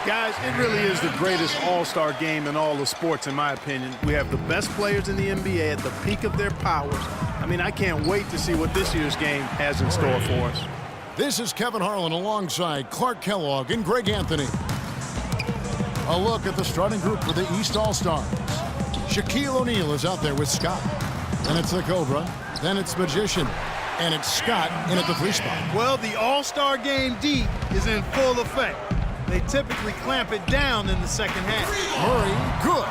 Guys, it really is the greatest all-star game in all of sports, in my opinion. We have the best players in the NBA at the peak of their powers. I mean, I can't wait to see what this year's game has in store for us. This is Kevin Harlan alongside Clark Kellogg and Greg Anthony. A look at the starting group for the East All-Stars. Shaquille O'Neal is out there with Scott. Then it's the Cobra. Then it's Magician. And it's Scott in at the 3 spot. Well, the all-star game D is in full effect. They typically clamp it down in the second half. Murray, good.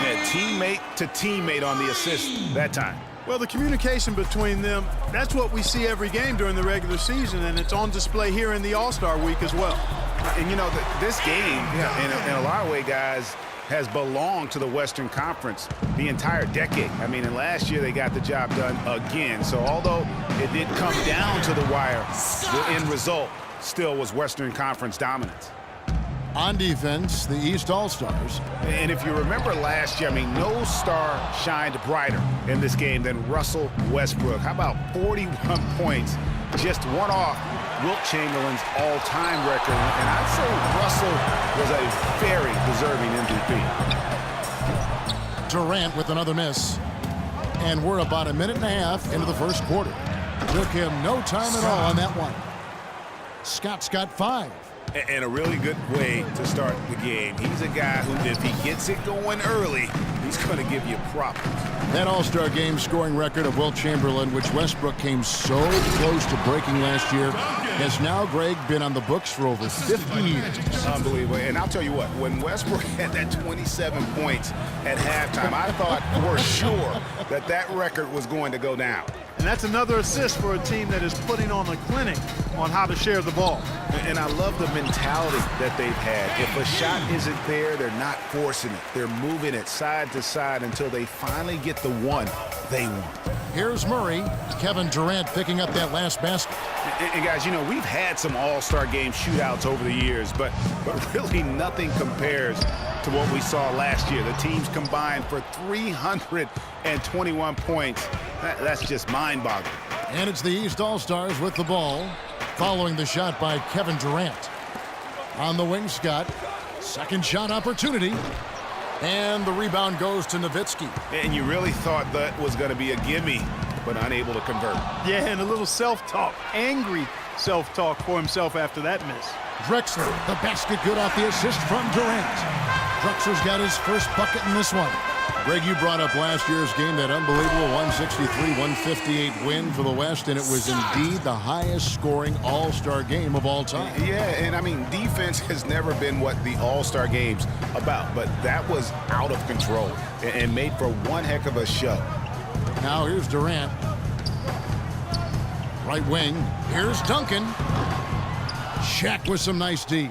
Yeah, teammate to teammate on the assist that time. Well, the communication between them, that's what we see every game during the regular season, and it's on display here in the All-Star week as well. And, you know, this game, in a lot of ways, guys, has belonged to the Western Conference the entire decade. I mean, and last year they got the job done again. So although it did come down to the wire, the end result still was Western Conference dominance. On defense, the East All-Stars. And if you remember last year, I mean, no star shined brighter in this game than Russell Westbrook. How about 41 points, just one off Wilt Chamberlain's all-time record. And I'd say Russell was a very deserving MVP. Durant with another miss. And we're about a minute and a half into the first quarter. Took him no time at all on that one. Scott's got 5. And a really good way to start the game. He's a guy who, if he gets it going early, he's going to give you problems. That All-Star game scoring record of Wilt Chamberlain, which Westbrook came so close to breaking last year, has now, Greg, been on the books for over 50 years. Unbelievable. And I'll tell you what, when Westbrook had that 27 points at halftime, I thought for sure that record was going to go down. And that's another assist for a team that is putting on a clinic on how to share the ball. And I love the mentality that they've had. If a shot isn't there, they're not forcing it. They're moving it side to side until they finally get the one they want. Here's Murray. Kevin Durant picking up that last basket. And guys, you know, we've had some all-star game shootouts over the years, but really nothing compares to what we saw last year. The teams combined for 321 points. That's just mind-boggling. And it's the East All-Stars with the ball, following the shot by Kevin Durant. On the wing, Scott. Second shot opportunity. And the rebound goes to Nowitzki. And you really thought that was going to be a gimme, but unable to convert. Yeah, and a little self-talk, angry self-talk for himself after that miss. Drexler, the basket good off the assist from Durant. Drexler's got his first bucket in this one. Greg, you brought up last year's game, that unbelievable 163-158 win for the West, and it was indeed the highest scoring all-star game of all time. Yeah, and I mean, defense has never been what the all-star game's about, but that was out of control and made for one heck of a show. Now here's Durant. Right wing. Here's Duncan. Shaq with some nice D.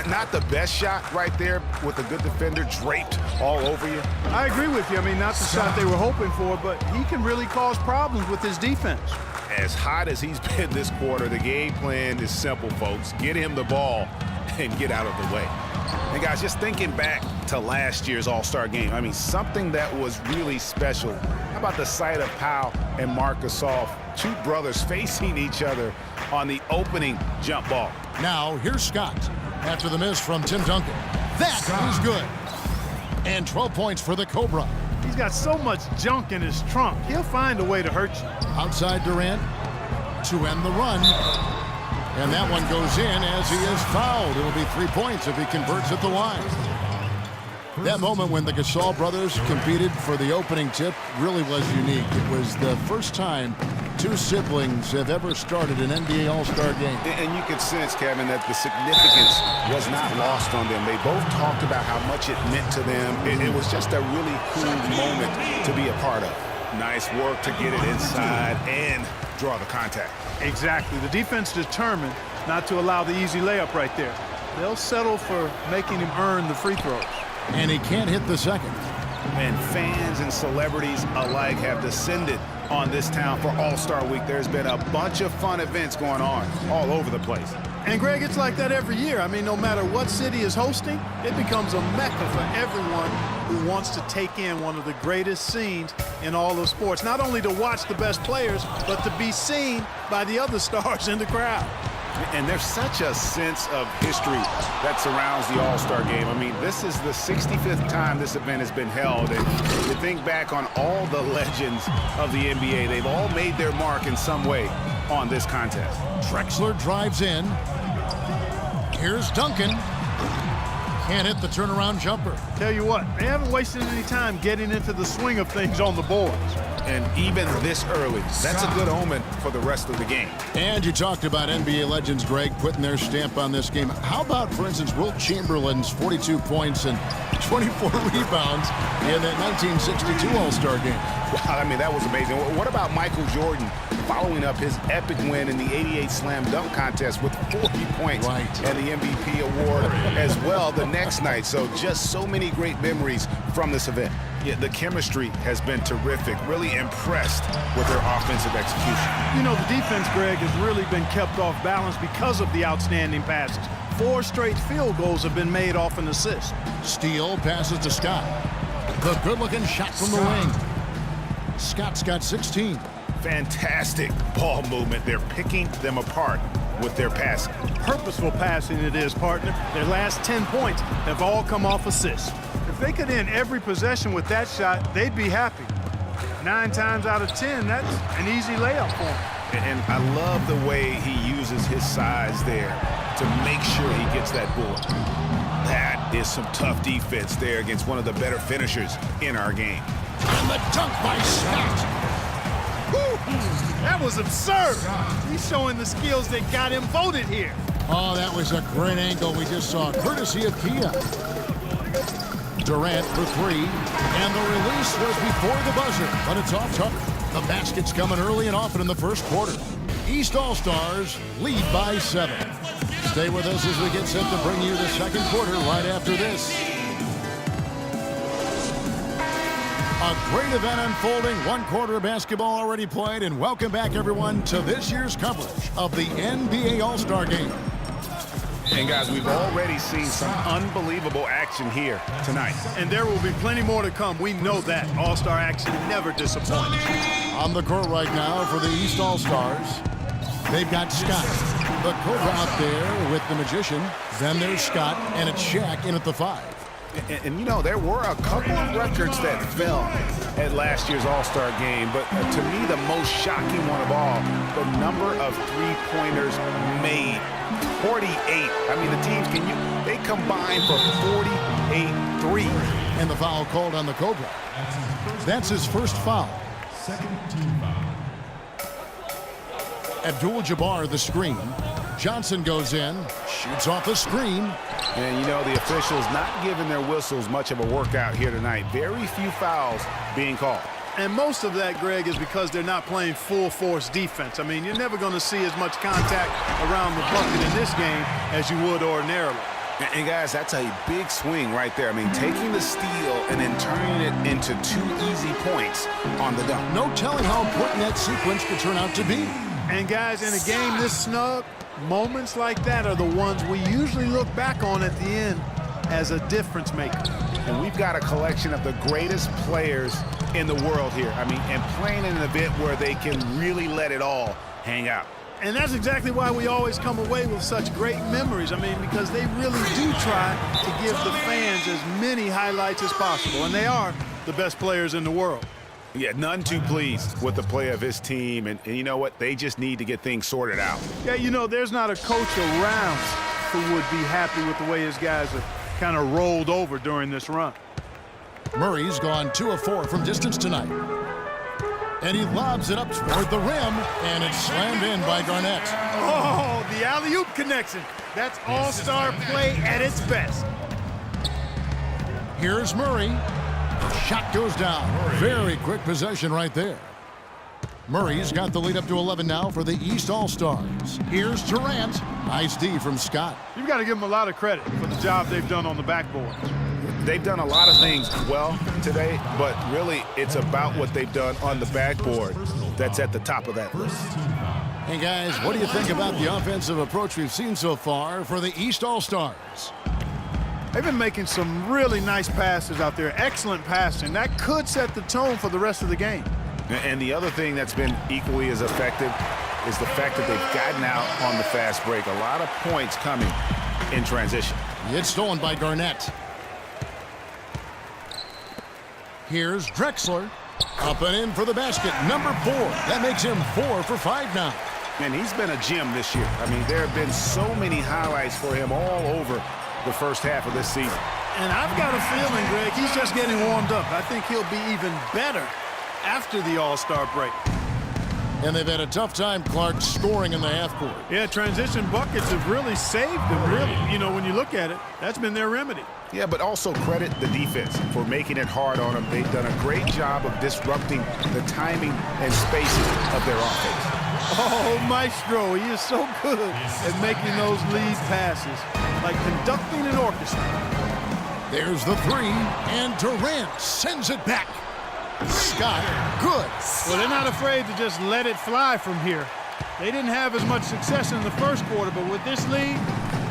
Not the best shot right there with a good defender draped all over you. I agree with you. I mean, not the shot they were hoping for, but he can really cause problems with his defense. As hot as he's been this quarter, the game plan is simple, folks. Get him the ball and get out of the way. And guys, just thinking back to last year's All-Star game, I mean, something that was really special. How about the sight of Pau and Marc Gasol, two brothers facing each other on the opening jump ball? Now, here's Scott after the miss from Tim Duncan. That is good. And 12 points for the Cobra. He's got so much junk in his trunk. He'll find a way to hurt you. Outside Durant to end the run. And that one goes in as he is fouled. It'll be 3 points if he converts at the line. That moment when the Gasol brothers competed for the opening tip really was unique. It was the first time two siblings have ever started an NBA All-Star game. And you could sense, Kevin, that the significance was not lost on them. They both talked about how much it meant to them. It was just a really cool moment to be a part of. Nice work to get it inside and draw the contact. Exactly. The defense determined not to allow the easy layup right there. They'll settle for making him earn the free throws. And he can't hit the second. And fans and celebrities alike have descended on this town for All-Star Week. There's been a bunch of fun events going on all over the place. And, Greg, it's like that every year. I mean, no matter what city is hosting, it becomes a mecca for everyone who wants to take in one of the greatest scenes in all of sports. Not only to watch the best players, but to be seen by the other stars in the crowd. And there's such a sense of history that surrounds the All-Star game. I mean, this is the 65th time this event has been held. And you think back on all the legends of the NBA, they've all made their mark in some way on this contest. Drexler drives in. Here's Duncan. Can't hit the turnaround jumper. Tell you what, they haven't wasted any time getting into the swing of things on the boards. And even this early, that's a good omen for the rest of the game. And you talked about NBA legends, Greg, putting their stamp on this game. How about, for instance, Wilt Chamberlain's 42 points and 24 rebounds in that 1962 All-Star game? Wow, I mean, that was amazing. What about Michael Jordan following up his epic win in the '88 Slam Dunk Contest with 40 points and the MVP award as well the next night? So just so many great memories from this event. Yeah, the chemistry has been terrific. Really impressed with their offensive execution. You know, the defense, Greg, has really been kept off balance because of the outstanding passes. 4 straight field goals have been made off an assist. Steele passes to Scott. The good-looking shot from the wing. Scott's got 16. Fantastic ball movement. They're picking them apart with their passing. Purposeful passing it is, partner. Their last 10 points have all come off assists. If they could end every possession with that shot, they'd be happy. 9 times out of 10, that's an easy layup for them. And I love the way he uses his size there to make sure he gets that board. That is some tough defense there against one of the better finishers in our game. And the dunk by Scott. That was absurd. He's showing the skills that got him voted here. Oh, that was a great angle we just saw, courtesy of Kia. Durant for 3, and the release was before the buzzer, but it's off Tucker. The basket's coming early and often in the first quarter. East All-Stars lead by 7. Stay with us as we get set to bring you the second quarter right after this. A great event unfolding, 1 quarter of basketball already played, and welcome back, everyone, to this year's coverage of the NBA All-Star Game. And guys, we've already seen some unbelievable action here tonight. And there will be plenty more to come. We know that. All-Star action never disappoints. On the court right now for the East All-Stars, they've got Scott, the Cobra out there with the Magician. Then there's Scott, and it's Shaq in at the 5. And you know, there were a couple of records that fell at last year's All-Star game, but to me, the most shocking one of all, the number of three-pointers made. 48. I mean, the teams they combine for 48 threes. And the foul called on the Cobra. That's his first foul. Second team foul. Abdul-Jabbar the screen. Johnson goes in, shoots off the screen. And, you know, the officials not giving their whistles much of a workout here tonight. Very few fouls being called. And most of that, Greg, is because they're not playing full-force defense. I mean, you're never going to see as much contact around the bucket in this game as you would ordinarily. And guys, that's a big swing right there. I mean, taking the steal and then turning it into 2 easy points on the dunk. No telling how important that sequence could turn out to be. And, guys, in a game this snug, moments like that are the ones we usually look back on at the end as a difference maker. And we've got a collection of the greatest players in the world here. I mean, and playing in an event where they can really let it all hang out. And that's exactly why we always come away with such great memories. I mean, because they really do try to give the fans as many highlights as possible. And they are the best players in the world. Yeah, none too pleased with the play of his team. And you know what? They just need to get things sorted out. Yeah, you know, there's not a coach around who would be happy with the way his guys have kind of rolled over during this run. Murray's gone 2 of 4 from distance tonight. And he lobs it up toward the rim, and it's slammed in by Garnett. Oh, the alley-oop connection. That's all-star play at its best. Here's Murray. Shot goes down. Very quick possession right there. Murray's got the lead up to 11 now for the East All-Stars. Here's Durant. Nice D from Scott. You've got to give them a lot of credit for the job they've done on the backboard. They've done a lot of things well today, but really it's about what they've done on the backboard that's at the top of that list. Hey, guys, what do you think about the offensive approach we've seen so far for the East All-Stars? They've been making some really nice passes out there. Excellent passing. That could set the tone for the rest of the game. And the other thing that's been equally as effective is the fact that they've gotten out on the fast break. A lot of points coming in transition. It's stolen by Garnett. Here's Drexler. Up and in for the basket. Number 4. That makes him 4 for 5 now. And he's been a gem this year. I mean, there have been so many highlights for him all over the first half of this season. And I've got a feeling, Greg, he's just getting warmed up. I think he'll be even better after the All-Star break. And they've had a tough time, Clark, scoring in the half court. Yeah, transition buckets have really saved them, really. You know, when you look at it, that's been their remedy. Yeah, but also credit the defense for making it hard on them. They've done a great job of disrupting the timing and spacing of their offense. Oh, Maestro, he is so good at making those lead passes, like conducting an orchestra. There's the 3, and Durant sends it back. Scott, good. Well, they're not afraid to just let it fly from here. They didn't have as much success in the first quarter, but with this lead,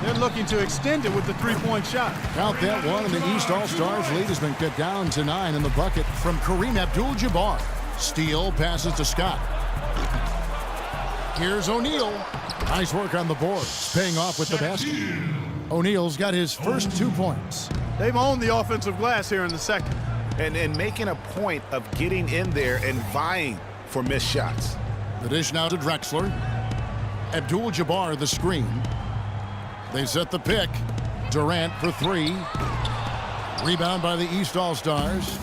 they're looking to extend it with the three-point shot. Count that one, and the East All-Stars lead has been cut down to 9 in the bucket from Kareem Abdul-Jabbar. Steele passes to Scott. Here's O'Neal. Nice work on the boards, paying off with the basket. O'Neal's got his first 2 points. They've owned the offensive glass here in the second. And making a point of getting in there and vying for missed shots. The dish now to Drexler. Abdul-Jabbar the screen. They set the pick. Durant for 3. Rebound by the East All-Stars.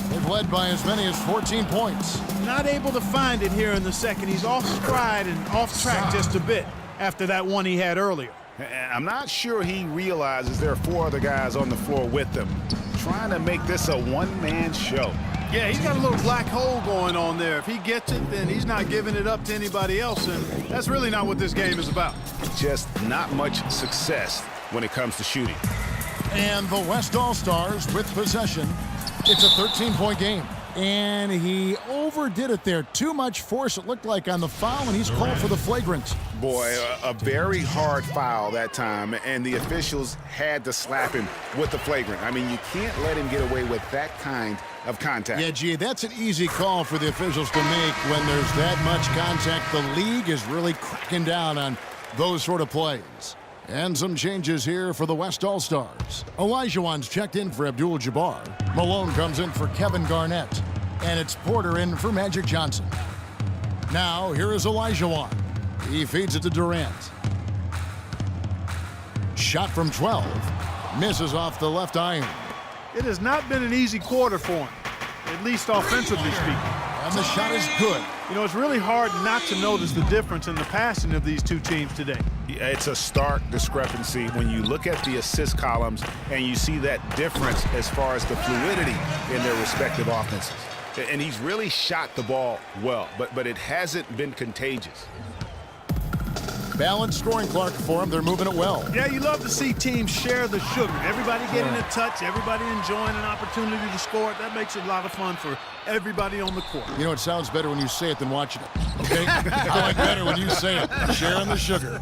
They've led by as many as 14 points. Not able to find it here in the second. He's off stride and off track just a bit after that one he had earlier. I'm not sure he realizes there are 4 other guys on the floor with him, trying to make this a one-man show. Yeah, he's got a little black hole going on there. If he gets it, then he's not giving it up to anybody else, and that's really not what this game is about. Just not much success when it comes to shooting. And the West All-Stars with possession. It's a 13-point game. And he overdid it there. Too much force, it looked like, on the foul, and he's called for the flagrant. Boy, a very hard foul that time, and the officials had to slap him with the flagrant. I mean, you can't let him get away with that kind of contact. Yeah, gee, that's an easy call for the officials to make when there's that much contact. The league is really cracking down on those sort of plays. And some changes here for the West All-Stars. Olajuwon's checked in for Abdul-Jabbar. Malone comes in for Kevin Garnett. And it's Porter in for Magic Johnson. Now, here is Olajuwon. He feeds it to Durant. Shot from 12. Misses off the left iron. It has not been an easy quarter for him, at least offensively speaking. And the shot is good. You know, it's really hard not to notice the difference in the passing of these two teams today. It's a stark discrepancy when you look at the assist columns and you see that difference as far as the fluidity in their respective offenses. And he's really shot the ball well, but it hasn't been contagious. Balanced scoring, Clark, for him. They're moving it well. Yeah, you love to see teams share the sugar. Everybody getting a touch, everybody enjoying an opportunity to score. That makes it a lot of fun for everybody on the court. You know, it sounds better when you say it than watching it. Okay? I like better when you say it. Sharing the sugar.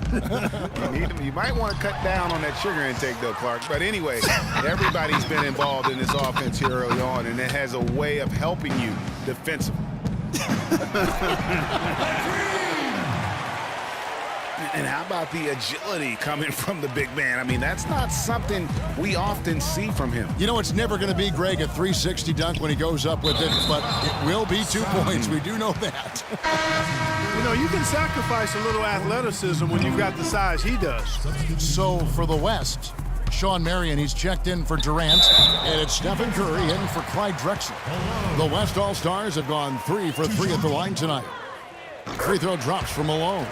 You might want to cut down on that sugar intake, though, Clark. But anyway, everybody's been involved in this offense here early on, and it has a way of helping you defensively. And how about the agility coming from the big man? I mean, that's not something we often see from him. You know, it's never going to be, Greg, a 360 dunk when he goes up with it, but it will be 2 points. We do know that. You know, you can sacrifice a little athleticism when you've got the size he does. So for the West, Sean Marion, he's checked in for Durant, and it's Stephen Curry in for Clyde Drexler. The West All-Stars have gone 3 for 3 at the line tonight. Free throw drops from Malone.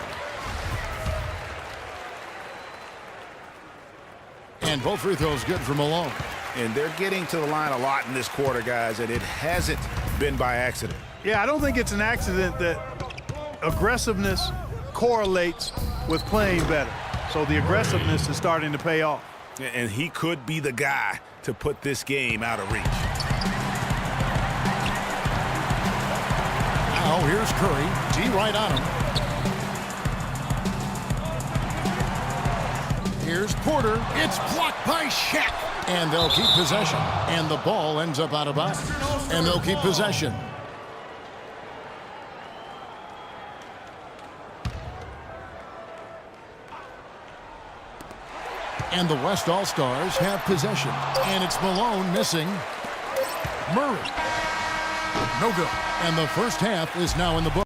And both free throws good for Malone. And they're getting to the line a lot in this quarter, guys, and it hasn't been by accident. Yeah, I don't think it's an accident that aggressiveness correlates with playing better. So the aggressiveness is starting to pay off. And he could be the guy to put this game out of reach. Now here's Curry. D right on him. Here's Porter. It's blocked by Shaq. And they'll keep possession. And the ball ends up out of bounds. And they'll keep possession. And the West All-Stars have possession. And it's Malone missing. Murray. No good. And the first half is now in the book.